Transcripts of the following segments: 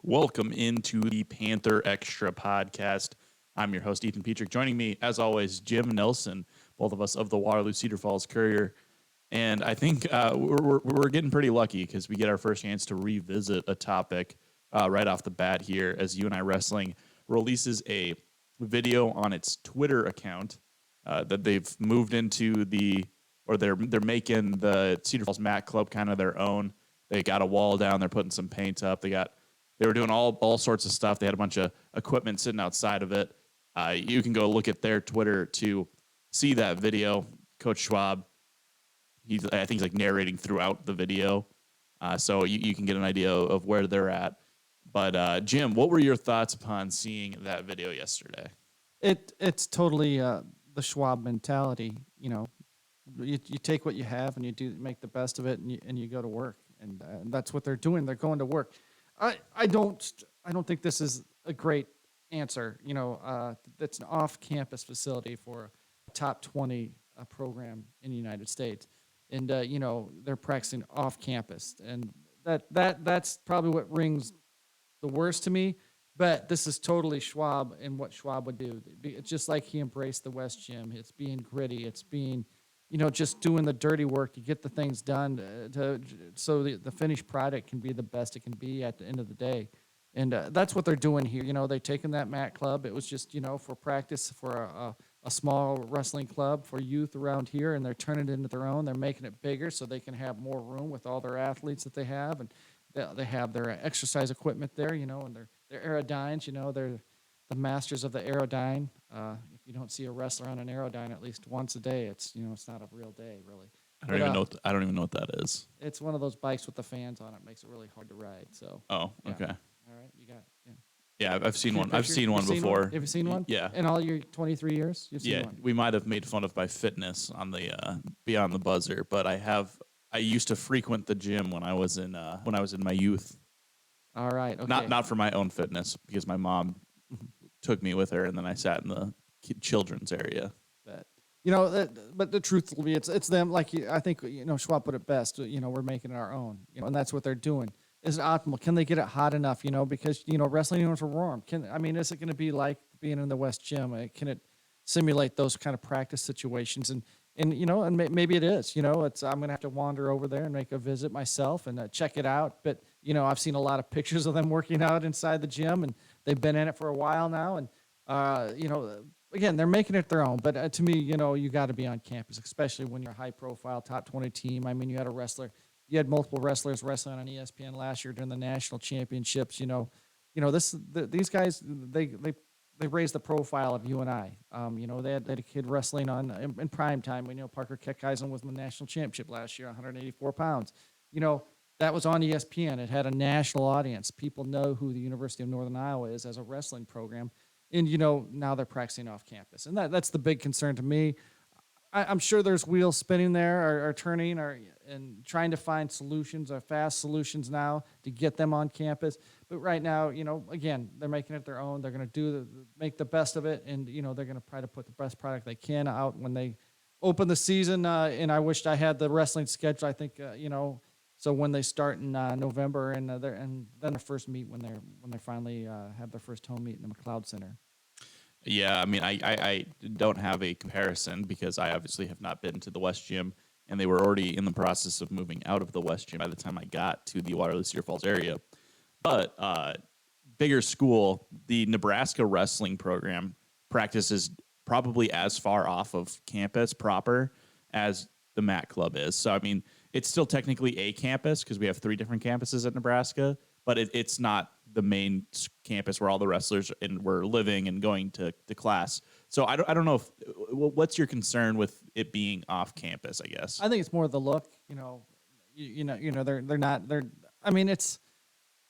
Welcome into the PantherExtra podcast. I'm your host, Ethan Petrik. Joining me, as always, Jim Nelson, both of us of the Waterloo-Cedar Falls Courier. And I think we're getting pretty lucky because we get our first chance to revisit a topic right off the bat here as You and I Wrestling releases a video on its Twitter account that they've moved into they're making the Cedar Falls Mat Club kind of their own. They got a wall down. They're putting some paint up. They were doing all sorts of stuff. They had a bunch of equipment sitting outside of it. You can go look at their Twitter to see that video. Coach Schwab, I think he's like narrating throughout the video, so you can get an idea of where they're at. But Jim, what were your thoughts upon seeing that video yesterday? It's totally the Schwab mentality. You know, you take what you have and you make the best of it, and you go to work, and that's what they're doing. They're going to work. I don't think this is a great answer. You know, that's an off-campus facility for a top 20 program in the United States, and you know, they're practicing off-campus, and that's probably what rings the worst to me. But this is totally Schwab and what Schwab would do. It's just like he embraced the West Gym. It's being gritty. It's being, you know, just doing the dirty work to get the things done so the finished product can be the best it can be at the end of the day. And that's what they're doing here. You know, they've taken that mat club. It was just, you know, for practice for a small wrestling club for youth around here, and they're turning it into their own. They're making it bigger so they can have more room with all their athletes that they have. And they have their exercise equipment there, you know, and their aerodynes, you know, they're the masters of the aerodyne. If you don't see a wrestler on an aerodyne at least once a day, it's not a real day, really. I don't even know what that is. It's one of those bikes with the fans on it. Makes it really hard to ride. So. Oh, okay. All right, you got. Yeah, I've seen one. I've seen one before. Have you seen one? Yeah. In all your 23 years, you've seen one. We might have made fun of my fitness on the Beyond the Buzzer, but I used to frequent the gym when I was in my youth. All right. Okay. Not for my own fitness, because my mom took me with her, and then I sat in the children's area. But you know, but the truth will be, it's them. Like I think Schwab put it best. You know, we're making it our own. You know, and that's what they're doing. Is it optimal? Can they get it hot enough? You know, because wrestling units are warm. Is it going to be like being in the West Gym? Can it simulate those kind of practice situations? And maybe it is. You know, I'm going to have to wander over there and make a visit myself and check it out. But I've seen a lot of pictures of them working out inside the gym, and they've been in it for a while now. And again, they're making it their own. But to me, you got to be on campus, especially when you're a high-profile top 20 team. I mean, you had multiple wrestlers wrestling on ESPN last year during the national championships. These guys they raised the profile of you and I. They had a kid wrestling in prime time. We know Parker Keckeisen was in the national championship last year, 184 pounds. That was on ESPN. It had a national audience. People know who the University of Northern Iowa is as a wrestling program. And, now they're practicing off campus. And that's the big concern to me. I'm sure there's wheels spinning there or turning and trying to find solutions or fast solutions now to get them on campus. But right now, again, they're making it their own. They're going to make the best of it, and they're going to try to put the best product they can out when they open the season. And I wished I had the wrestling schedule. I think so when they start in November and then the first meet when they finally have their first home meet in the McLeod Center. Yeah, I mean, I don't have a comparison because I obviously have not been to the West Gym, and they were already in the process of moving out of the West Gym by the time I got to the Waterloo-Cedar Falls area. But bigger school, the Nebraska wrestling program practices probably as far off of campus proper as the Mat Club is. So, I mean, it's still technically a campus because we have 3 different campuses at Nebraska, but it's not the main campus where all the wrestlers were living and going to class. So I don't know what's your concern with it being off campus, I guess. I think it's more the look, it's,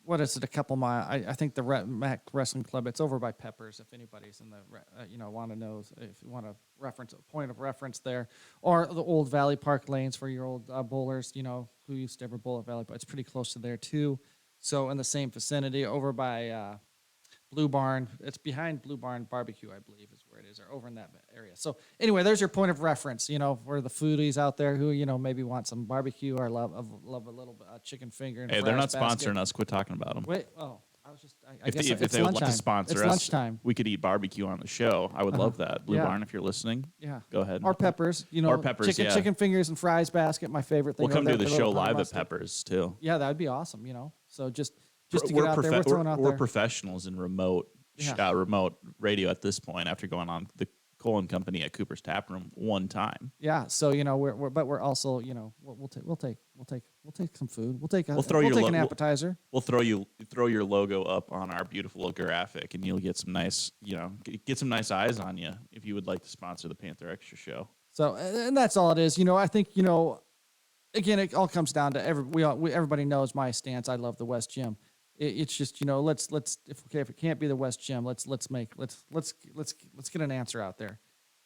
what is it, a couple mile? I think the Mac Wrestling Club, it's over by Peppers, if anybody's in the, want to know, if you want to reference, a point of reference there, or the old Valley Park lanes for your old bowlers, who used to ever bowl at Valley Park. It's pretty close to there, too. So in the same vicinity, over by Blue Barn, it's behind Blue Barn Barbecue, I believe, is where it is, or over in that area. So anyway, there's your point of reference, for the foodies out there who, maybe want some barbecue or love a little chicken finger. Hey, they're not sponsoring us. Quit talking about them. Wait, oh, was just, I guess If it's they would like to lunchtime. sponsor It's us, lunchtime. we could eat barbecue on the show. I would love that. Blue Yeah. Barn, if you're listening, Yeah. go ahead. Or Peppers, Or Peppers, yeah. chicken fingers and fries basket, my favorite thing. We'll come over do there, the their show little honey live at mustard. Peppers too. Yeah, that would be awesome, So just to get out there, we're throwing out we're there. professionals in remote remote radio at this point. After going on the Colin Company at Cooper's Tap Room one time. Yeah, so we're also we'll take some food. We'll take an appetizer. We'll throw your logo up on our beautiful graphic, and you'll get some nice get some nice eyes on you if you would like to sponsor the Panther Extra show. So and that's all it is. I think again, it all comes down to everybody knows my stance. I love the West Gym. It's just let's if it can't be the West Gym, let's get an answer out there.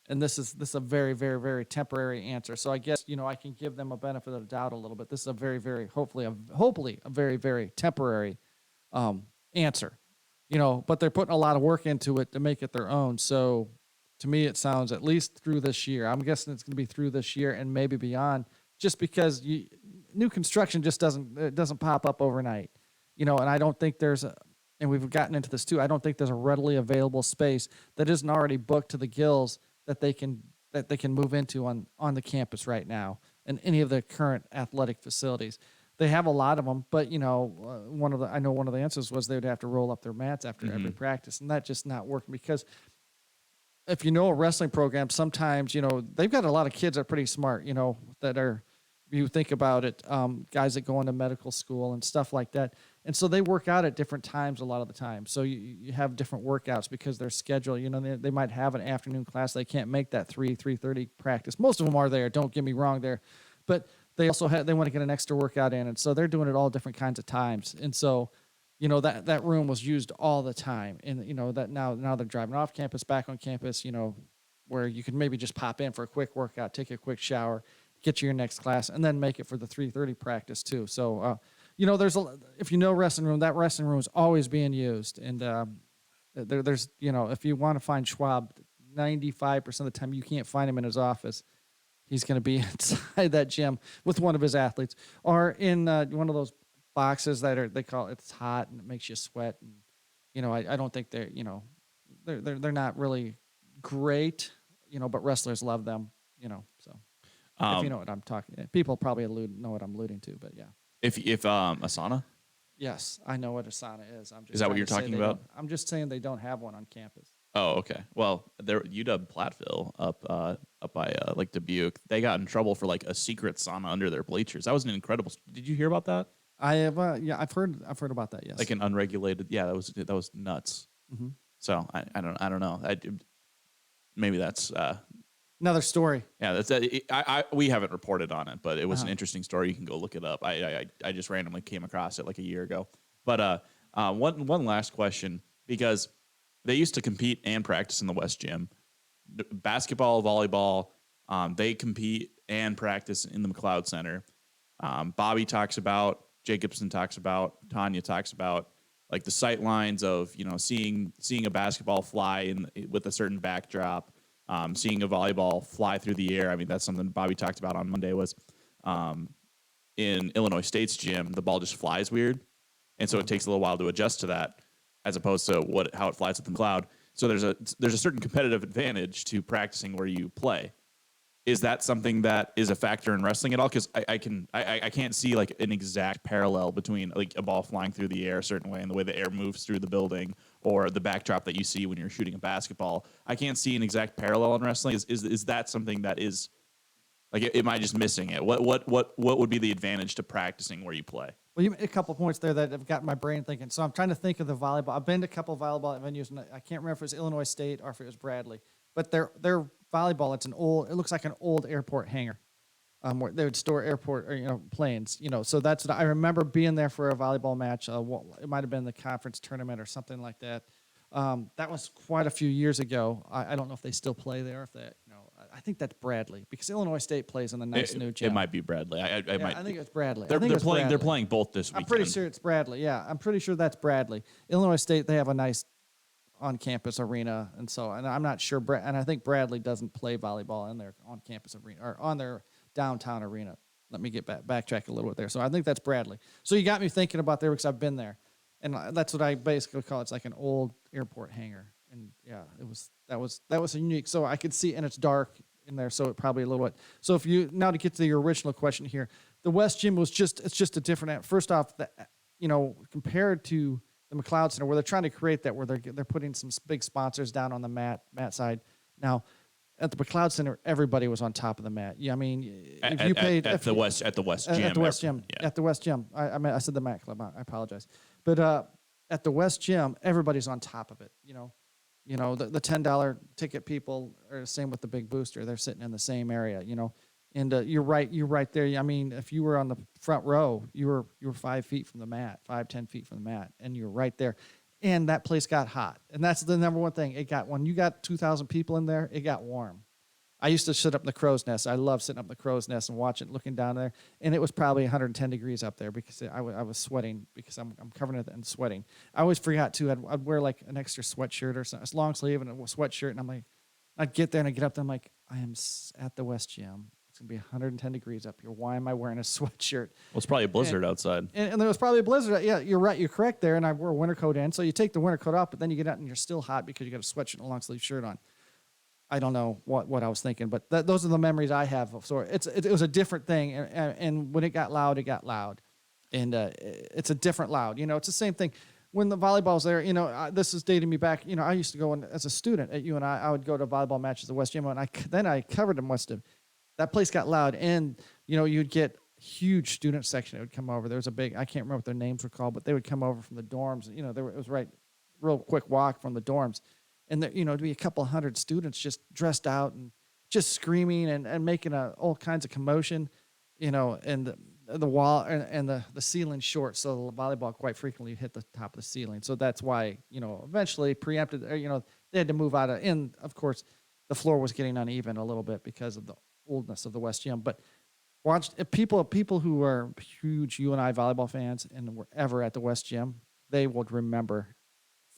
And this is a very, very, very temporary answer. So I guess I can give them a benefit of the doubt a little bit. This is a very, very hopefully a very, very temporary answer. But they're putting a lot of work into it to make it their own. So to me, it sounds at least through this year. I'm guessing it's going to be through this year and maybe beyond, just because new construction just doesn't pop up overnight. And I don't think and we've gotten into this too. I don't think there's a readily available space that isn't already booked to the gills that they can move into on the campus right now in any of the current athletic facilities. They have a lot of them, but one of the answers was they would have to roll up their mats after every practice, and that's just not working because if a wrestling program, sometimes they've got a lot of kids that are pretty smart, that are. You think about it, guys that go into medical school and stuff like that. And so they work out at different times a lot of the time. So you have different workouts because their schedule, they might have an afternoon class. They can't make that 3:30 practice. Most of them are there. Don't get me wrong there. But they also they want to get an extra workout in. And so they're doing it all different kinds of times. And so, that room was used all the time. And, that now they're driving off campus, back on campus, where you could maybe just pop in for a quick workout, take a quick shower, get to your next class, and then make it for the 3:30 practice too. So, if wrestling room, that wrestling room is always being used. And there's, if you want to find Schwab, 95% of the time you can't find him in his office. He's going to be inside that gym with one of his athletes, or in one of those boxes they call it's hot and it makes you sweat. And I don't think they're they're not really great, but wrestlers love them, so. If you know what I'm talking, people probably know what I'm alluding to, but yeah. If Asana, yes, I know what Asana is. Is that what you're talking about? I'm just saying they don't have one on campus. Oh, okay. Well, UW Platteville up by like Dubuque, they got in trouble for like a secret sauna under their bleachers. That was an incredible. Did you hear about that? I have. Yeah, I've heard about that. Yes. Like an unregulated. Yeah, that was nuts. Mm-hmm. So I don't know. Maybe that's. Another story. Yeah, that's we haven't reported on it, but it was an interesting story. You can go look it up. I just randomly came across it like a year ago. But one last question, because they used to compete and practice in the West Gym. Basketball, volleyball, they compete and practice in the McLeod Center. Bobby talks about, Jacobson talks about, Tanya talks about like the sight lines of seeing a basketball fly with a certain backdrop. Seeing a volleyball fly through the air. I mean, that's something Bobby talked about on Monday was in Illinois State's gym, the ball just flies weird. And so it takes a little while to adjust to that as opposed to how it flies with the cloud. So there's a certain competitive advantage to practicing where you play. Is that something that is a factor in wrestling at all? Because I can't see like an exact parallel between like a ball flying through the air a certain way and the way the air moves through the building or the backdrop that you see when you're shooting a basketball. I can't see an exact parallel in wrestling. Is that something that is like, am I just missing it? What would be the advantage to practicing where you play? Well, you made a couple points there that have got my brain thinking. So I'm trying to think of the volleyball. I've been to a couple of volleyball venues, and I can't remember if it was Illinois State or if it was Bradley. But their volleyball, it looks like an old airport hangar, where they would store airport or planes. So that's what I remember being there for a volleyball match. It might have been the conference tournament or something like that. That was quite a few years ago. I don't know if they still play there. I think that's Bradley because Illinois State plays in the nice new gym. It might be Bradley. I think it's Bradley. They're playing both this weekend. I'm pretty sure it's Bradley. Yeah, I'm pretty sure that's Bradley. Illinois State, they have a nice on-campus arena, and I'm not sure. And I think Bradley doesn't play volleyball in their on-campus arena or on their downtown arena. Let me backtrack a little bit there. So I think that's Bradley. So you got me thinking about there because I've been there. And that's what I basically call it. It's like an old airport hangar. And yeah, that was unique. So I could see, and it's dark in there, so it probably a little bit. So if you now to get to your original question here, the West Gym it's just a different. First off, compared to the McLeod Center, where they're trying to create that, where they're putting some big sponsors down on the mat side. Now, at the McLeod Center, everybody was on top of the mat. Yeah, I mean, if you paid at the West Gym, at the West Gym. I said the Mat Club. I apologize, but at the West Gym, everybody's on top of it. The $10 ticket people are the same with the big booster. They're sitting in the same area. And you're right there. I mean, if you were on the front row, you were 5 feet from the mat, 10 feet from the mat, and you're right there. And that place got hot. And that's the number one thing. When you got 2,000 people in there, it got warm. I used to sit up in the crow's nest. I love sitting up in the crow's nest and watching, looking down there. And it was probably 110 degrees up there because I was sweating because I'm covering it and sweating. I always forgot too. I'd wear like an extra sweatshirt or something, a long sleeve and a sweatshirt. And I'm like, I'd get there and I get up there. I'm like, I am at the West Gym. It's going to be 110 degrees up here. Why am I wearing a sweatshirt? Well, it's probably a blizzard outside. And there was probably a blizzard. Yeah, you're right. You're correct there. And I wore a winter coat in. So you take the winter coat off, but then you get out and you're still hot because you got a sweatshirt and a long sleeve shirt on. I don't know what I was thinking, but those are the memories I have. So it was a different thing. And when it got loud, And it's a different loud. It's the same thing. When the volleyball's there, this is dating me back. I used to go as a student at UNI. I would go to volleyball matches at West Gym, and then I covered them West Gym. That place got loud, and you'd get huge student section that would come over. There was a big, I can't remember what their names were called, but they would come over from the dorms. It was real quick walk from the dorms, and there, it'd be a couple hundred students just dressed out and just screaming and making all kinds of commotion, and the wall and the ceiling short, so the volleyball quite frequently hit the top of the ceiling. So that's why eventually preempted. They had to move out of. And of course, the floor was getting uneven a little bit because of the oldness of the West Gym. But people who are huge UNI volleyball fans and were ever at the West Gym, they would remember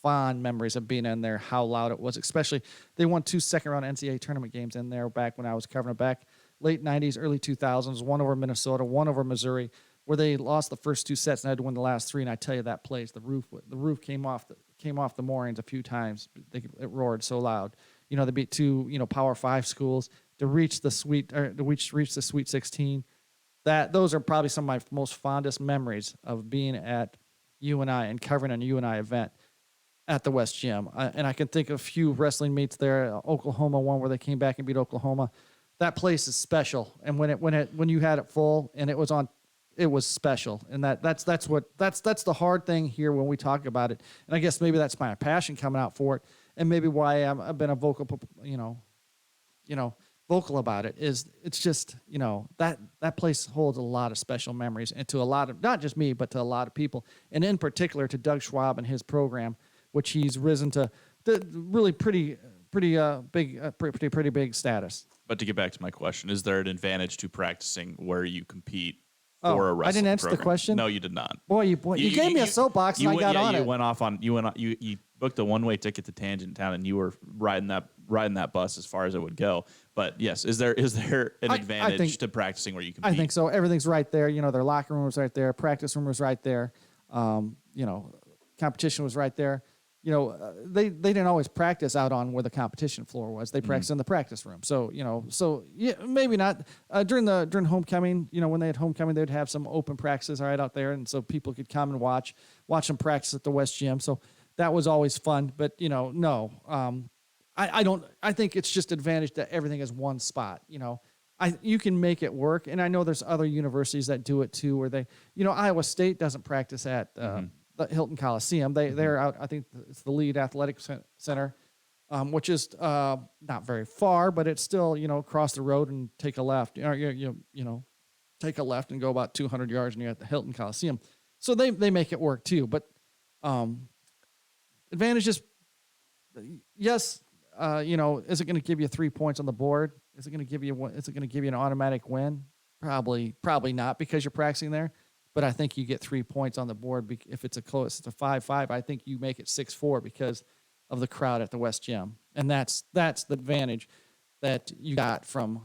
fond memories of being in there, how loud it was. Especially they won 2 second-round NCAA tournament games in there back when I was covering it back late 90s, early 2000s, one over Minnesota, one over Missouri, where they lost the first 2 sets and had to win the last 3. And I tell you, that place, the roof came off the moorings a few times. It roared so loud. They beat 2 Power 5 schools to reach the Sweet 16. Those are probably some of my most fondest memories of being at UNI and covering a UNI event at the West Gym. And I can think of a few wrestling meets there. Oklahoma one where they came back and beat Oklahoma. That place is special. And when you had it full and it was on, it was special. And that's the hard thing here when we talk about it. And I guess maybe that's my passion coming out for it, and maybe why I've been a vocal about it is it's just, that place holds a lot of special memories, and to a lot of, not just me, but to a lot of people, and in particular to Doug Schwab and his program, which he's risen to the really pretty big status. But to get back to my question, is there an advantage to practicing where you compete for a wrestling I didn't answer program? the question. No, you did not. Boy, you gave me a soapbox and I got on it. You booked a one-way ticket to Tangent Town, and you were riding that bus as far as it would go. But yes, is there an advantage to practicing where you compete? I think so. Everything's right there. Their locker room was right there. Practice room was right there. Competition was right there. They didn't always practice out on where the competition floor was. They practiced in the practice room. So yeah, maybe not during homecoming. When they had homecoming, they'd have some open practices right out there, and so people could come and watch them practice at the West Gym. So that was always fun. But no, I don't. I think it's just advantage that everything is one spot. You can make it work, and I know there's other universities that do it too, where they, Iowa State doesn't practice at the Hilton Coliseum. They're out. I think it's the Lead Athletic Center, which is not very far, but it's still across the road and take a left. Take a left and go about 200 yards, and you're at the Hilton Coliseum. So they make it work too. But advantages, yes. Is it going to give you 3 points on the board? Is it going to give you an automatic win? Probably not, because you're practicing there. But I think you get 3 points on the board if it's a 5-5. I think you make it 6-4 because of the crowd at the West Gym, and that's the advantage that you got from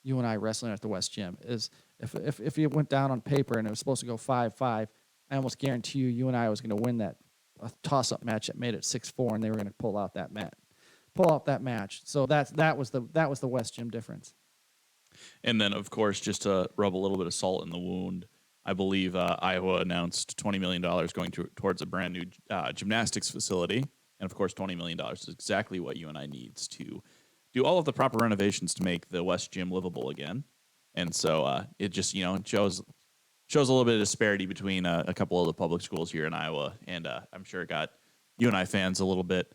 UNI wrestling at the West Gym. Is if you went down on paper and it was supposed to go 5-5, I almost guarantee you and I was going to win that a toss-up match that made it 6-4, and they were going to pull out that match. So that was the West Gym difference. And then, of course, just to rub a little bit of salt in the wound, I believe Iowa announced $20 million going towards a brand new gymnastics facility. And, of course, $20 million is exactly what UNI needs to do all of the proper renovations to make the West Gym livable again. And so it just, shows a little bit of disparity between a couple of the public schools here in Iowa. And I'm sure it got UNI fans a little bit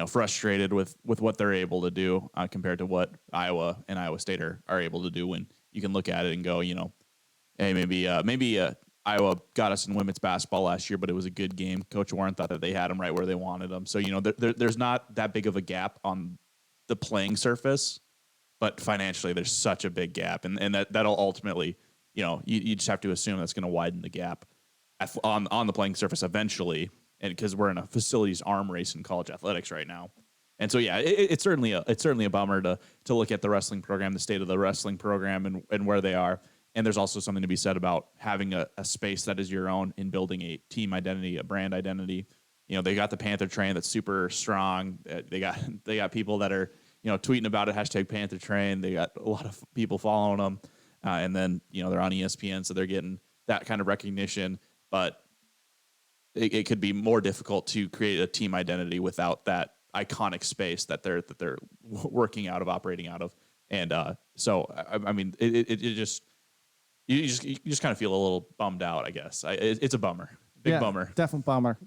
frustrated with what they're able to do compared to what Iowa and Iowa State are able to do, when you can look at it and go, hey, maybe Iowa got us in women's basketball last year, but it was a good game. Coach Warren thought that they had them right where they wanted them. So, there's not that big of a gap on the playing surface, but financially there's such a big gap. And that'll ultimately, you just have to assume that's going to widen the gap on the playing surface eventually. And because we're in a facilities arm race in college athletics right now. And so, yeah, it's certainly a bummer to look at the wrestling program, the state of the wrestling program and where they are. And there's also something to be said about having a space that is your own in building a team identity, a brand identity. They got the Panther train that's super strong. They got people that are, tweeting about it, hashtag Panther train. They got a lot of people following them. And then, they're on ESPN, so they're getting that kind of recognition. But it could be more difficult to create a team identity without that iconic space that they're working out of, operating out of. And so, I mean, it just, you just kind of feel a little bummed out, I guess. It's a bummer, bummer. Definite bummer,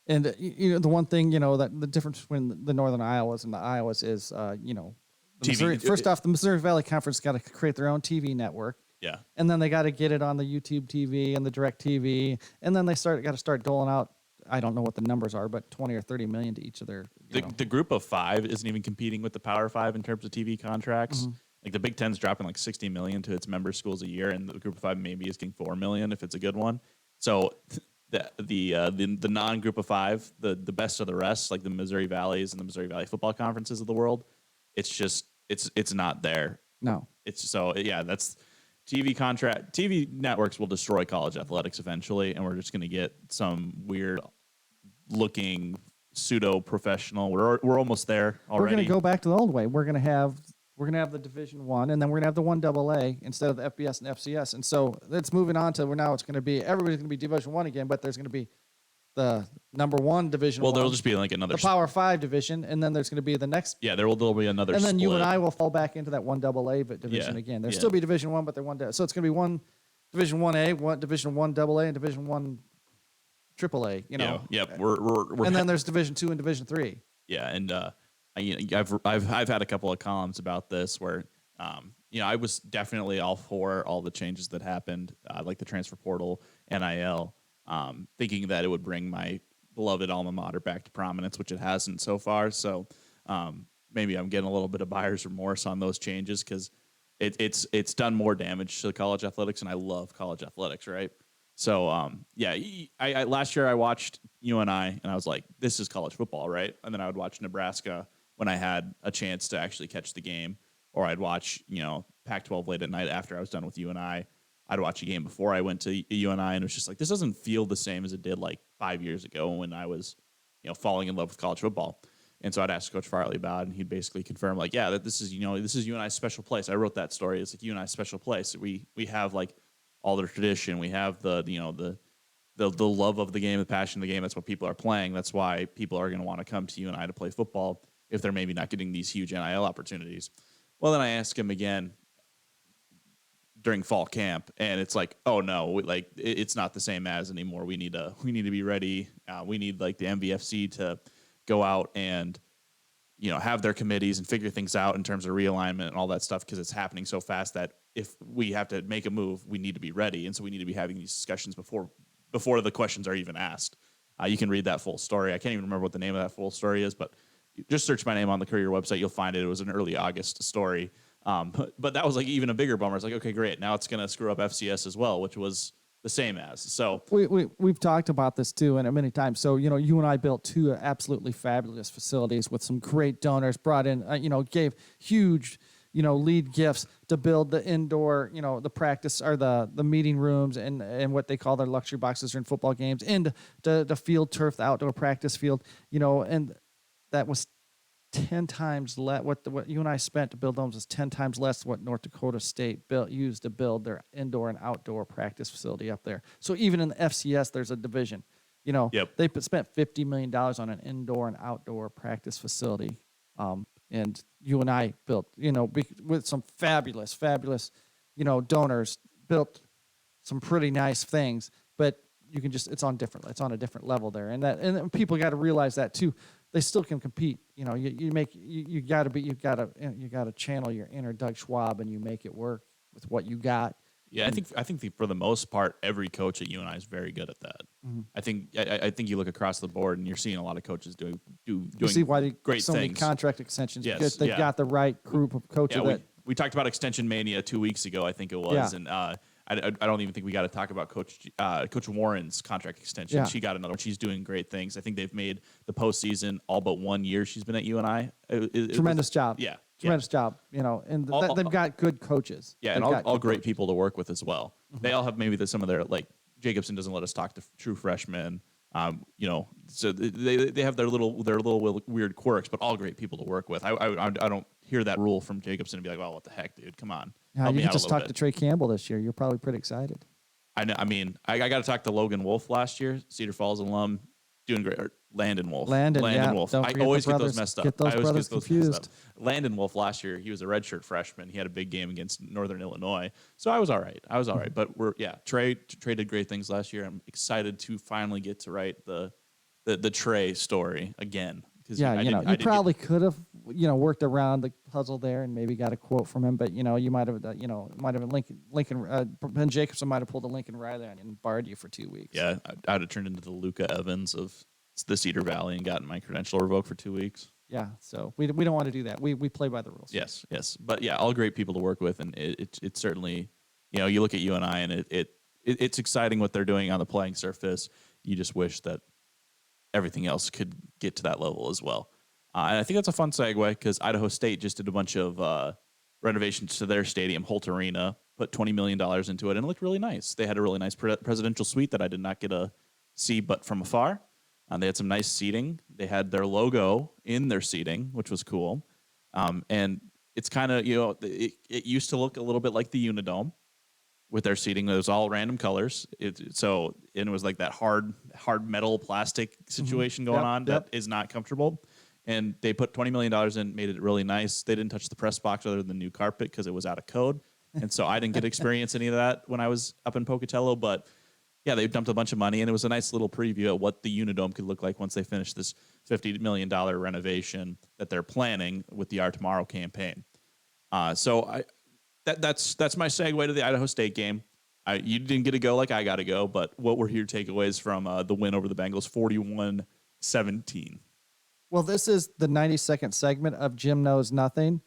And the one thing, that the difference between the Northern Iowas and the Iowas is, the Missouri, first off, the Missouri Valley Conference got to create their own TV network. Yeah. And then they got to get it on the YouTube TV and the Direct TV, and then they got to start doling out. I don't know what the numbers are, but 20 or 30 million to each of their. The group of five isn't even competing with the Power Five in terms of TV contracts. Mm-hmm. Like the Big Ten's dropping like 60 million to its member schools a year, and the group of five maybe is getting 4 million if it's a good one. So the non-group of five, the best of the rest, like the Missouri Valleys and the Missouri Valley football conferences of the world, it's just it's not there. No. It's so yeah, that's TV networks will destroy college athletics eventually, and we're just going to get some weird looking pseudo professional. We're almost there already. We're going to go back to the old way. We're going to have the Division I, and then we're going to have the 1AA instead of the FBS and FCS. And so it's moving on to where now it's going to be everybody's going to be Division I again, but there's going to be the number one division. Well, there'll just be like another the Power 5 division, and then there's going to be the next. Yeah, there'll be another. And then split. you and I will fall back into that 1AA division again. There'll still be Division I, but they're one. So it's going to be one Division 1A, one Division 1AA, and Division 1 AAA. Yep. We're and then there's Division 2 and Division 3. Yeah, and I've had a couple of columns about this where I was definitely all for all the changes that happened, like the transfer portal, NIL. Thinking that it would bring my beloved alma mater back to prominence, which it hasn't so far. So maybe I'm getting a little bit of buyer's remorse on those changes because it's done more damage to college athletics, and I love college athletics, right? So I last year I watched UNI, and I was like, this is college football, right? And then I would watch Nebraska when I had a chance to actually catch the game, or I'd watch Pac-12 late at night after I was done with UNI. I'd watch a game before I went to UNI, and it was just like, this doesn't feel the same as it did like 5 years ago when I was, falling in love with college football. And so I'd ask Coach Farley about it, and he'd basically confirm like, yeah, that this is UNI's special place. I wrote that story. It's like UNI's special place. We have like all their tradition. We have the love of the game, the passion of the game. That's what people are playing. That's why people are going to want to come to UNI to play football if they're maybe not getting these huge NIL opportunities. Well, then I ask him again during fall camp, and it's like, oh no, it's not the same as anymore. We need to be ready. We need like the MVFC to go out and have their committees and figure things out in terms of realignment and all that stuff, because it's happening so fast that if we have to make a move, we need to be ready, and so we need to be having these discussions before the questions are even asked. You can read that full story. I can't even remember what the name of that full story is, but just search my name on the Courier website. You'll find it. It was an early August story. But that was like even a bigger bummer. It's like, okay, great. Now it's going to screw up FCS as well, which was the same as. So we've talked about this too, and many times. So you and I built two absolutely fabulous facilities with some great donors. Brought in, gave huge lead gifts to build the indoor, the practice or the meeting rooms and what they call their luxury boxes during football games, and the field turf, the outdoor practice field, and that was 10 times less. What you and I spent to build those was 10 times less what North Dakota State used to build their indoor and outdoor practice facility up there. So even in the FCS, there's a division. Yep. They spent $50 million on an indoor and outdoor practice facility. And you and I built, with some fabulous, donors, built some pretty nice things, but you can it's on a different level there. And people got to realize that too. They still can compete. You got to channel your inner Doug Schwab, and you make it work with what you got. Yeah, I think for the most part, every coach at UNI is very good at that. Mm-hmm. I think you look across the board, and you're seeing a lot of coaches doing you see why they great so things. many contract extensions. Yes, because they've got the right group of coaches. Yeah, we talked about extension mania 2 weeks ago, I think it was, and I don't even think we got to talk about Coach Warren's contract extension. Yeah. She got another one. She's doing great things. I think they've made the postseason all but 1 year she's been at UNI. Tremendous job. Yeah. Tremendous job. And they've got good coaches. Yeah, they've and all great people to work with as well. Mm-hmm. They all have maybe some of their, like, Jacobson doesn't let us talk to true freshmen. So they have their little weird quirks, but all great people to work with. I don't hear that rule from Jacobson and be like, well, what the heck, dude? Come on. Yeah, you can just talk to Trey Campbell this year. You're probably pretty excited. I know. I mean, I got to talk to Logan Wolf last year, Cedar Falls alum, doing great. Or Landon Wolf. Landon Wolf. Don't I forget always the get brothers. those messed up. Get those I always brothers get those confused. messed up. Landon Wolf last year, he was a redshirt freshman. He had a big game against Northern Illinois, so I was all right. But Trey did great things last year. I'm excited to finally get to write the Trey story again. Yeah, you probably could have, worked around the puzzle there and maybe got a quote from him, but you might have, Ben Jacobson might have pulled a Lincoln Riley on you and barred you for 2 weeks. Yeah, I'd have turned into the Luca Evans of the Cedar Valley and gotten my credential revoked for 2 weeks. Yeah, so we don't want to do that. We play by the rules. Yes, but yeah, all great people to work with, and it certainly, you look at UNI and it's exciting what they're doing on the playing surface. You just wish that everything else could get to that level as well. And I think that's a fun segue because Idaho State just did a bunch of renovations to their stadium, Holt Arena, put $20 million into it, and it looked really nice. They had a really nice presidential suite that I did not get to see but from afar. They had some nice seating. They had their logo in their seating, which was cool. And it's kind of, it used to look a little bit like the Unidome with their seating. It was all random colors. It was like that hard metal plastic situation going on that is not comfortable. And they put $20 million in, made it really nice. They didn't touch the press box other than the new carpet because it was out of code. And so I didn't get to experience any of that when I was up in Pocatello. But yeah, they dumped a bunch of money, and it was a nice little preview of what the Unidome could look like once they finished this $50 million renovation that they're planning with the Our Tomorrow campaign. That's my segue to the Idaho State game. You didn't get to go like I got to go, but what were your takeaways from the win over the Bengals, 41-17? Well, this is the 92nd segment of Jim Knows Nothing.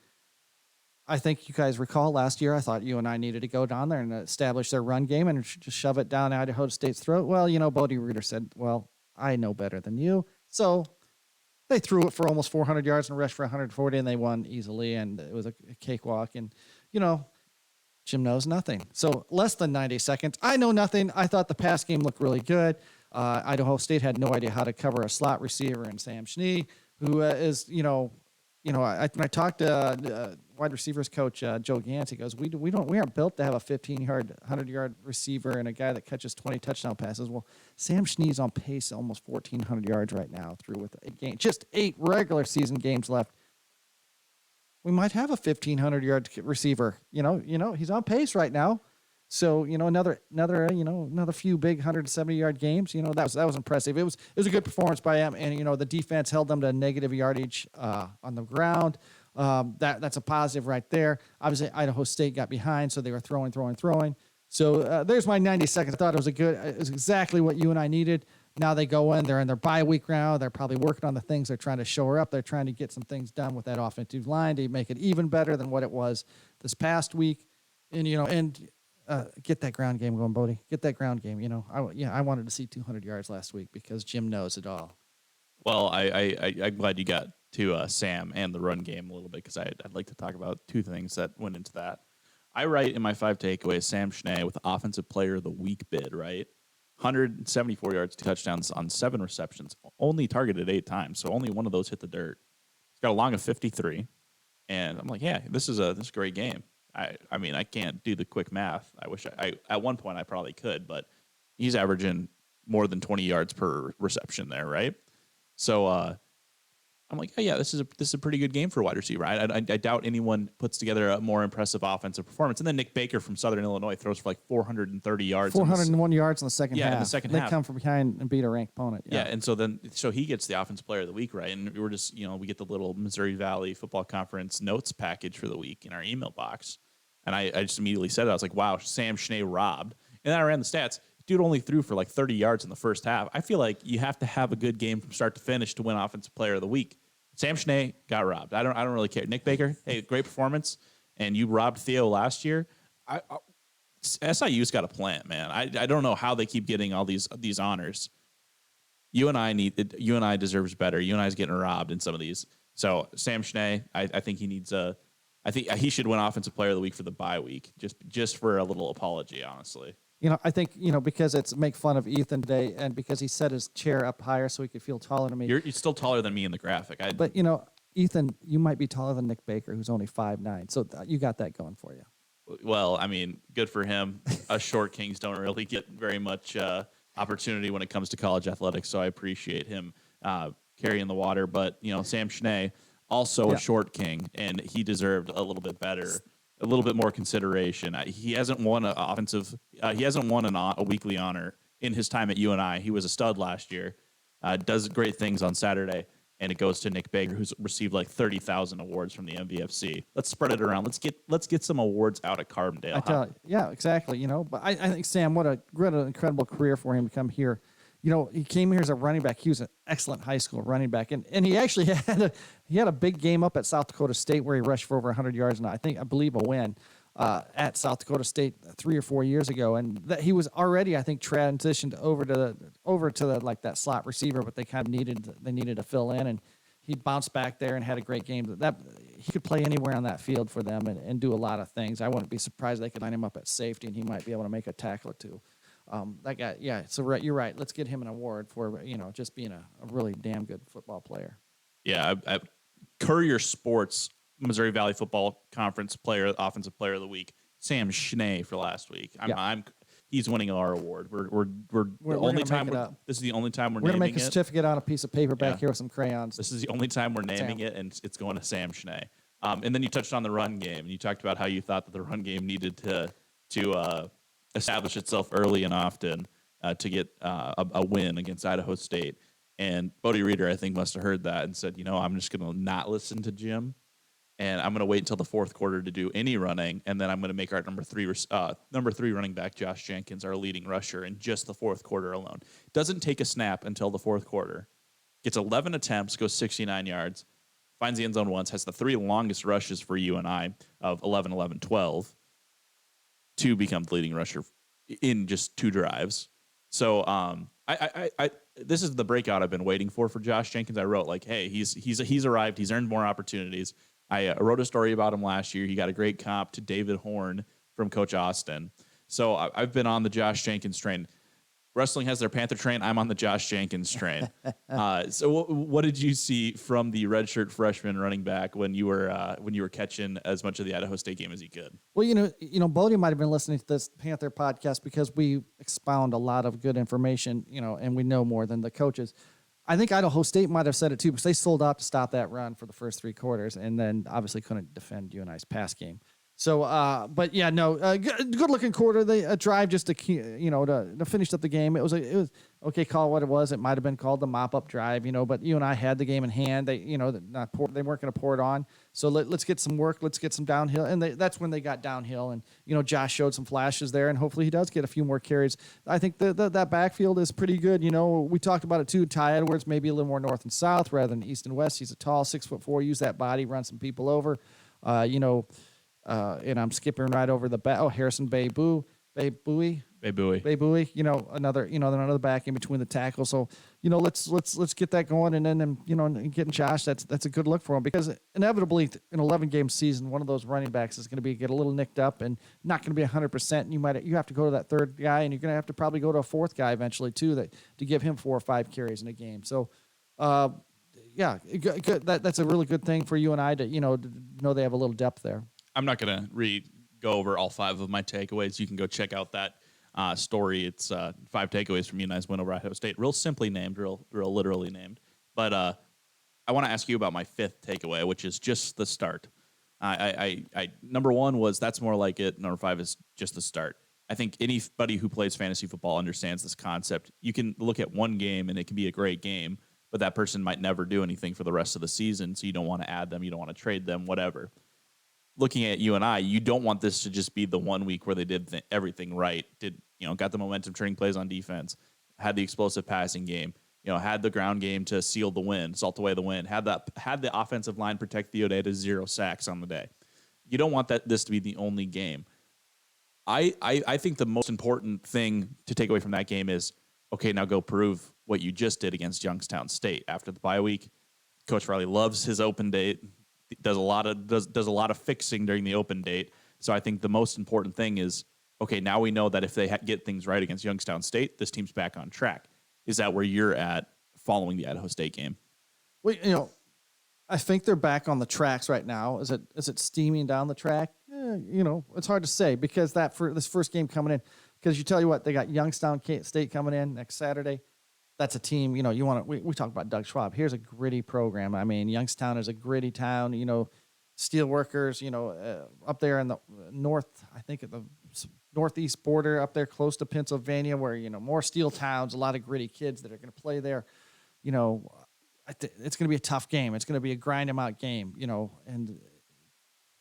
I think you guys recall last year, I thought you and I needed to go down there and establish their run game and just shove it down Idaho State's throat. Well, Bodie Reeder said, well, I know better than you. So they threw it for almost 400 yards and rushed for 140, and they won easily, and it was a cakewalk. And, Jim knows nothing. So less than 90 seconds. I know nothing. I thought the pass game looked really good. Idaho State had no idea how to cover a slot receiver in Sam Schnee, who is, when I talked to wide receivers coach Joe Gantz, he goes, we aren't built to have a 15-yard, 100-yard receiver and a guy that catches 20 touchdown passes. Well, Sam Schnee's on pace almost 1,400 yards right now through with just 8 regular season games left. We might have a 1,500-yard receiver. He's on pace right now. So, another few big 170-yard games. That was impressive. It was a good performance by him, and the defense held them to negative yardage on the ground. That's a positive right there. Obviously, Idaho State got behind, so they were throwing. So there's my 90 seconds. I thought it was exactly what you and I needed. Now they go in. They're in their bye week now. They're probably working on the things they're trying to shore up. They're trying to get some things done with that offensive line to make it even better than what it was this past week, and get that ground game going, Bodie. Get that ground game. I wanted to see 200 yards last week because Jim knows it all. Well, I'm glad you got to Sam and the run game a little bit because I'd like to talk about two things that went into that. I write in my 5 takeaways Sam Schnee with Offensive Player of the Week bid, right? 174 yards, 2 touchdowns on 7 receptions, only targeted 8 times, so only one of those hit the dirt. He's got a long of 53, and I'm like, yeah, this is a great game. I mean, I can't do the quick math. I wish I at one point I probably could, but he's averaging more than 20 yards per reception there, right? So I'm like, oh, yeah, this is a pretty good game for a wide receiver. I doubt anyone puts together a more impressive offensive performance. And then Nick Baker from Southern Illinois throws for like 430 yards. 401 yards in the second half. Yeah, in the second half. They come from behind and beat a ranked opponent. Yeah, and so he gets the Offensive Player of the Week, right? And we're just, we get the little Missouri Valley Football Conference notes package for the week in our email box. And I just immediately said it. I was like, wow, Sam Schnee robbed. And then I ran the stats. Dude only threw for like 30 yards in the first half. I feel like you have to have a good game from start to finish to win Offensive Player of the Week. Sam Schnee got robbed. I don't really care. Nick Baker, hey, great performance, and you robbed Theo last year. SIU's got a plan, man. I don't know how they keep getting all these honors. UNI deserves better. UNI's getting robbed in some of these. So Sam Schnee, I think he needs I think he should win Offensive Player of the Week for the bye week, just for a little apology, honestly. I think, because it's make fun of Ethan today and because he set his chair up higher so he could feel taller than me. You're still taller than me in the graphic. But, Ethan, you might be taller than Nick Baker, who's only 5'9". So you got that going for you. Well, I mean, good for him. Us short kings don't really get very much opportunity when it comes to college athletics, so I appreciate him carrying the water. But, Sam Schnee, also a short king, and he deserved a little bit better. A little bit more consideration. He hasn't won a weekly honor in his time at UNI. He was a stud last year. Does great things on Saturday, and it goes to Nick Baker, who's received like 30,000 awards from the MVFC. Let's spread it around. Let's get some awards out at Carbondale. Yeah, exactly. But I think Sam, what an incredible career for him to come here. He came here as a running back. He was an excellent high school running back, and he actually had a big game up at South Dakota State where he rushed for over 100 yards, and I believe a win at South Dakota State 3 or 4 years ago, and that he was already transitioned over to the like that slot receiver, but they kind of needed to fill in, and he bounced back there and had a great game. That he could play anywhere on that field for them and do a lot of things. I wouldn't be surprised they could line him up at safety, and he might be able to make a tackle or two. That guy, yeah. So you're right. Let's get him an award for just being a really damn good football player. Yeah, Courier Sports Missouri Valley Football Conference Offensive Player of the Week, Sam Schnee for last week. He's winning our award. We're the only time this is the only time we're naming it. We're gonna make a certificate on a piece of paper back here with some crayons. This is the only time we're naming it, and it's going to Sam Schnee. And then you touched on the run game, and you talked about how you thought that the run game needed to establish itself early and often to get a win against Idaho State. And Bodie Reeder, I think, must have heard that and said, I'm just going to not listen to Jim, and I'm going to wait until the fourth quarter to do any running, and then I'm going to make our number three running back, Josh Jenkins, our leading rusher in just the fourth quarter alone. Doesn't take a snap until the fourth quarter. Gets 11 attempts, goes 69 yards, finds the end zone once, has the 3 longest rushes for UNI of 11, 11, 12. To become the leading rusher in just 2 drives. So this is the breakout I've been waiting for Josh Jenkins. I wrote hey, he's arrived. He's earned more opportunities. I wrote a story about him last year. He got a great comp to David Horn from Coach Austin. So I've been on the Josh Jenkins train. Wrestling has their Panther train. I'm on the Josh Jenkins train. So what did you see from the redshirt freshman running back when you were catching as much of the Idaho State game as you could? Well, Bodie might have been listening to this Panther podcast because we expound a lot of good information, and we know more than the coaches. I think Idaho State might have said it too because they sold out to stop that run for the first 3 quarters and then obviously couldn't defend UNI's pass game. So, but yeah, no, good looking quarter. They drive just to finish up the game. It was okay. Call what it was. It might have been called the mop up drive, but UNI had the game in hand. They, they weren't going to pour it on. So let's get some work. Let's get some downhill. And that's when they got downhill. And Josh showed some flashes there, and hopefully he does get a few more carries. I think that backfield is pretty good. We talked about it too. Ty Edwards maybe a little more north and south rather than east and west. He's a tall 6'4". Use that body, run some people over. And I'm skipping right over the back. Oh, Harrison Bowie. Bowie. Bowie, another back in between the tackles. So, let's get that going, and then and getting Josh. That's a good look for him, because inevitably in an 11-game season, one of those running backs is going to get a little nicked up and not going to be 100%. And you have to go to that third guy, and you're going to have to probably go to a fourth guy eventually too, to give him 4 or 5 carries in a game. So, yeah, good. That's a really good thing for you and I to know they have a little depth there. I'm not going to go over all 5 of my takeaways. You can go check out that story. It's 5 takeaways from UNI's win over Idaho State. Real simply named, real literally named. But I want to ask you about my 5th takeaway, which is just the start. Number 1 was that's more like it. Number 5 is just the start. I think anybody who plays fantasy football understands this concept. You can look at one game and it can be a great game, but that person might never do anything for the rest of the season, so you don't want to add them, you don't want to trade them, whatever. Looking at you and I, you don't want this to just be the 1 week where they did everything right, got the momentum turning plays on defense, had the explosive passing game, had the ground game to seal the win, salt away the win, had the offensive line protect Theo Day to 0 sacks on the day. You don't want this to be the only game. I think the most important thing to take away from that game is, okay, now go prove what you just did against Youngstown State after the bye week. Coach Riley loves his open date, does a lot of fixing during the open date. So I think the most important thing is, okay, now we know that if they get things right against Youngstown State, this team's back on track. Is that where you're at following the Idaho State game? Well, I think they're back on the tracks right now. Is it steaming down the track? It's hard to say, because this first game coming in, because you tell you what, they got Youngstown State coming in next Saturday. That's a team, you want to, we talk about Doug Schwab. Here's a gritty program. I mean, Youngstown is a gritty town, steel workers, up there in the north, I think at the northeast border up there close to Pennsylvania, where, more steel towns, a lot of gritty kids that are going to play there. It's going to be a tough game. It's going to be a grind them out game, and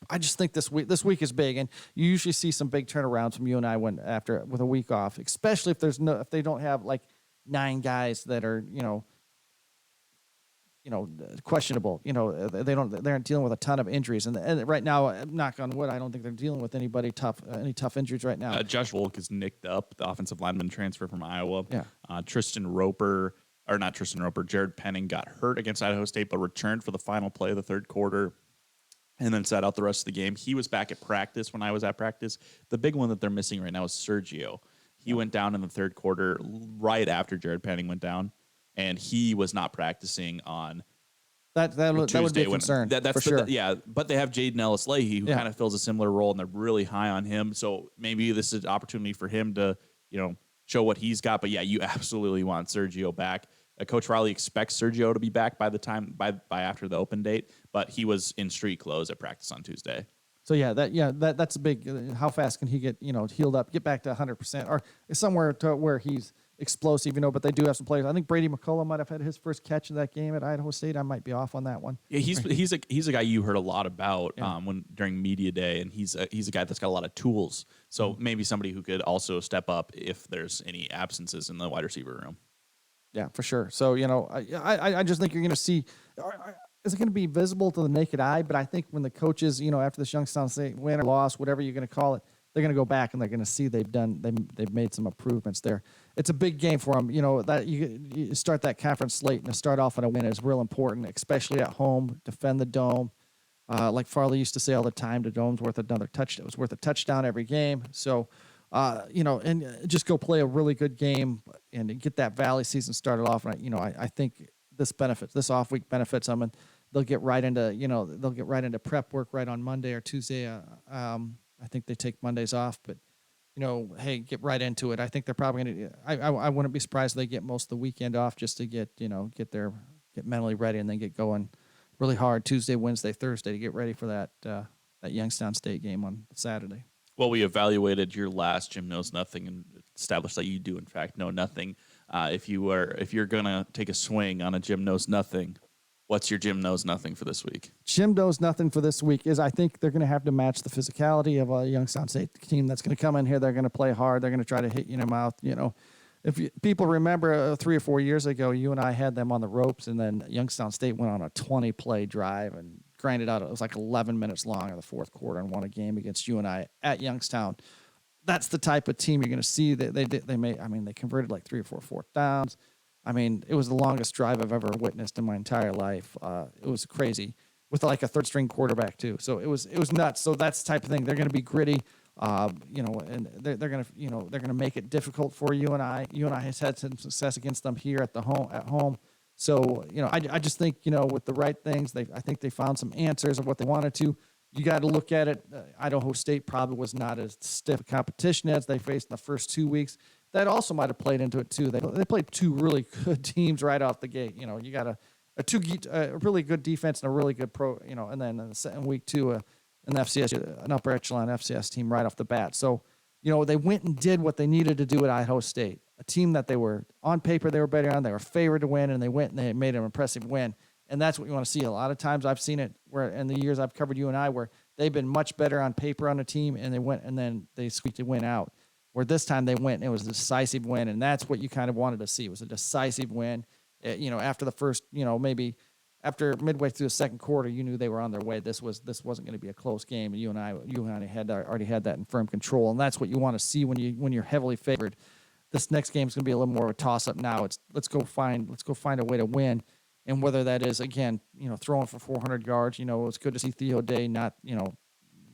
I just think this week is big, and you usually see some big turnarounds from you and I with a week off, especially if they don't have like 9 guys that are questionable. They aren't dealing with a ton of injuries, and right now, knock on wood, I don't think they're dealing with any tough injuries right now. Josh Volk is nicked up, the offensive lineman transfer from Iowa. Yeah. Jared Penning got hurt against Idaho State, but returned for the final play of the third quarter, and then sat out the rest of the game. He was back at practice when I was at practice. The big one that they're missing right now is Sergio. He went down in the third quarter right after Jared Penning went down, and he was not practicing on that would be a concern. That's for sure. But they have Jaden Ellis-Leahy, who kind of fills a similar role, and they're really high on him. So maybe this is an opportunity for him to, show what he's got. But yeah, you absolutely want Sergio back. Coach Riley expects Sergio to be back by after the open date, but he was in street clothes at practice on Tuesday. So that's a big. How fast can he get healed up, get back to 100%, or somewhere to where he's explosive? But they do have some players. I think Brady McCullough might have had his first catch in that game at Idaho State. I might be off on that one. Yeah, he's a guy you heard a lot about during media day, and he's a guy that's got a lot of tools. So maybe somebody who could also step up if there's any absences in the wide receiver room. Yeah, for sure. So, I just think you're going to see, is it going to be visible to the naked eye? But I think when the coaches, after this Youngstown State win or loss, whatever you're going to call it, they're going to go back and they're going to see they've made some improvements there. It's a big game for them. That you start that conference slate and to start off on a win is real important, especially at home. Defend the dome. Like Farley used to say all the time, the dome's worth another touchdown. It was worth a touchdown every game. So, and just go play a really good game and get that Valley season started off. And I think this off week benefits them, and they'll get right into prep work right on Monday or Tuesday. I think they take Mondays off, but hey, get right into it. I think they're probably going to. I wouldn't be surprised if they get most of the weekend off just to get mentally ready and then get going really hard Tuesday, Wednesday, Thursday to get ready for that Youngstown State game on Saturday. Well, we evaluated your last Jim Knows Nothing and established that you do, in fact, know nothing. If you're gonna take a swing on a Jim Knows Nothing, what's your Jim Knows Nothing for this week? Jim Knows Nothing for this week is I think they're going to have to match the physicality of a Youngstown State team that's going to come in here. They're going to play hard. They're going to try to hit you in the mouth. If people remember 3 or 4 years ago, you and I had them on the ropes, and then Youngstown State went on a 20-play drive and grinded out. It was like 11 minutes long in the fourth quarter and won a game against you and I at Youngstown. that's the type of team you're going to see. They converted like 3 or 4 fourth downs. I mean, it was the longest drive I've ever witnessed in my entire life. It was crazy with like a third string quarterback too. So it was nuts. So that's the type of thing. They're going to be gritty, and they're going to, they're going to make it difficult for you and I. You and I has had some success against them here at home. So, I just think, with the right things, I think they found some answers of what they wanted to. You got to look at it. Idaho State probably was not as stiff a competition as they faced in the first 2 weeks. That also might have played into it too. They played 2 really good teams right off the gate. You got a really good defense and a really good and then in week 2, an upper echelon FCS team right off the bat. So, they went and did what they needed to do at Idaho State, a team that they were on paper they were better on. They were favored to win, and they went and they made an impressive win. And that's what you want to see. A lot of times I've seen it where in the years I've covered you and I, where they've been much better on paper on a team, and they went and then they squeaked a win out. Where this time they went and it was a decisive win, and that's what you kind of wanted to see. It was a decisive win. After the first, maybe after midway through the second quarter, you knew they were on their way. This wasn't going to be a close game, and you and I already had that in firm control, and that's what you want to see when you're heavily favored. This next game is going to be a little more of a toss-up now. Let's go find a way to win. And whether that is, again, throwing for 400 yards, it was good to see Theo Day not,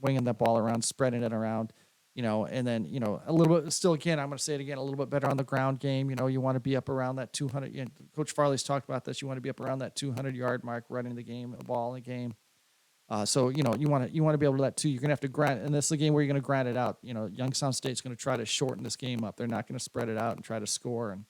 winging that ball around, spreading it around, and then, a little bit, still, again, I'm going to say it again, a little bit better on the ground game. You want to be up around that 200. Coach Farley's talked about this. You want to be up around that 200-yard mark, running the ball in the game. So, you want to be able to do that too. You're going to have to grind, and this is a game where you're going to grind it out. Youngstown State's going to try to shorten this game up. They're not going to spread it out and try to score and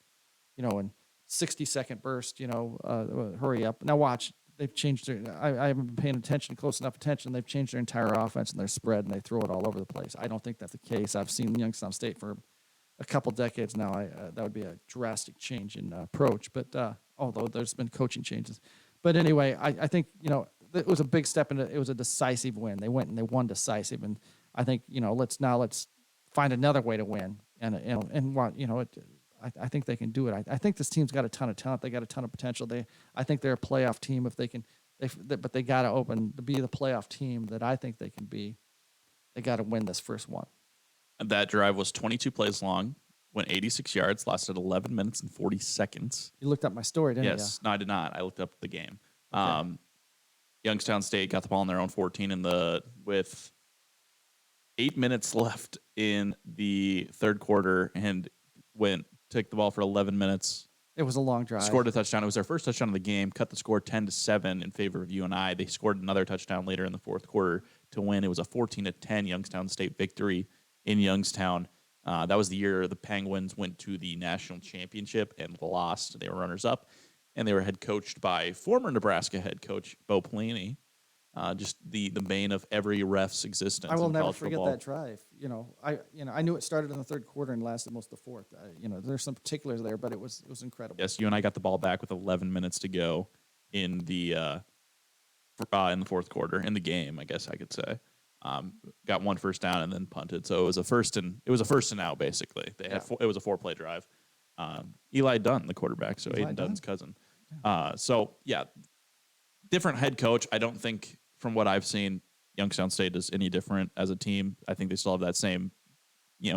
60-second burst, hurry up. Now watch, they've changed their, I haven't been paying close enough attention. They've changed their entire offense and their spread, and they throw it all over the place. I don't think that's the case. I've seen Youngstown State for a couple decades now. That would be a drastic change in approach, but although there's been coaching changes. But anyway, I think, it was a big step it was a decisive win. They went and they won decisive, and I think, let's find another way to win. I think they can do it. I think this team's got a ton of talent. They got a ton of potential. I think they're a playoff team if they can. But they got to be the playoff team that I think they can be. They got to win this first one. And that drive was 22 plays long, went 86 yards, lasted 11 minutes and 40 seconds. You looked up my story, didn't you? Yes, no, I did not. I looked up the game. Okay. Youngstown State got the ball in their own 14 with 8 minutes left in the third quarter and took the ball for 11 minutes. It was a long drive. Scored a touchdown. It was their first touchdown of the game. Cut the score 10-7 in favor of UNI. They scored another touchdown later in the fourth quarter to win. It was a 14-10 Youngstown State victory in Youngstown. That was the year the Penguins went to the national championship and lost. They were runners-up, and they were head coached by former Nebraska head coach Bo Pelini. Just the bane of every ref's existence. I will in never college forget football. that drive. I knew it started in the third quarter and lasted most of the fourth. There's some particulars there, but it was incredible. Yes, UNI got the ball back with 11 minutes to go in the fourth quarter in the game. I guess I could say got one first down and then punted. So it was a first and out basically. It was a 4-play drive. Eli Dunn, the quarterback, so Aiden Dunn's cousin. Different head coach. I don't think, from what I've seen, Youngstown State is any different as a team. I think they still have that same,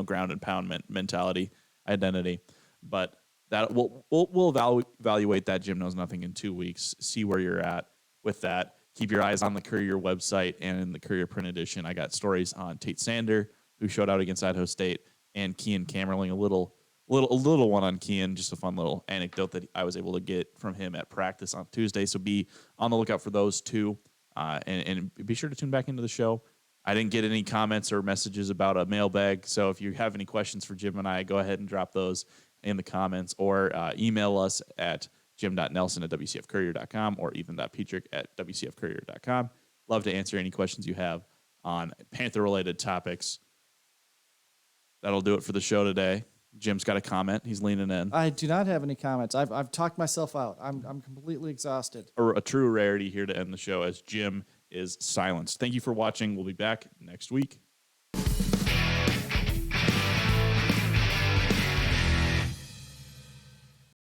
ground and pound mentality, identity. But that we'll evaluate that. Jim Knows Nothing in 2 weeks. See where you're at with that. Keep your eyes on the Courier website and in the Courier print edition. I got stories on Tate Sander, who showed out against Idaho State, and Kean Camerling. A little one on Kean, just a fun little anecdote that I was able to get from him at practice on Tuesday. So be on the lookout for those two, and be sure to tune back into the show. I didn't get any comments or messages about a mailbag, so if you have any questions for Jim and I, go ahead and drop those in the comments, or email us at jim.nelson@wcfcourier.com or ethan.petrik@wcfcourier.com. Love to answer any questions you have on Panther-related topics. That'll do it for the show today. Jim's got a comment. He's leaning in. I do not have any comments. I've talked myself out. I'm completely exhausted. A true rarity here to end the show, as Jim is silenced. Thank you for watching. We'll be back next week.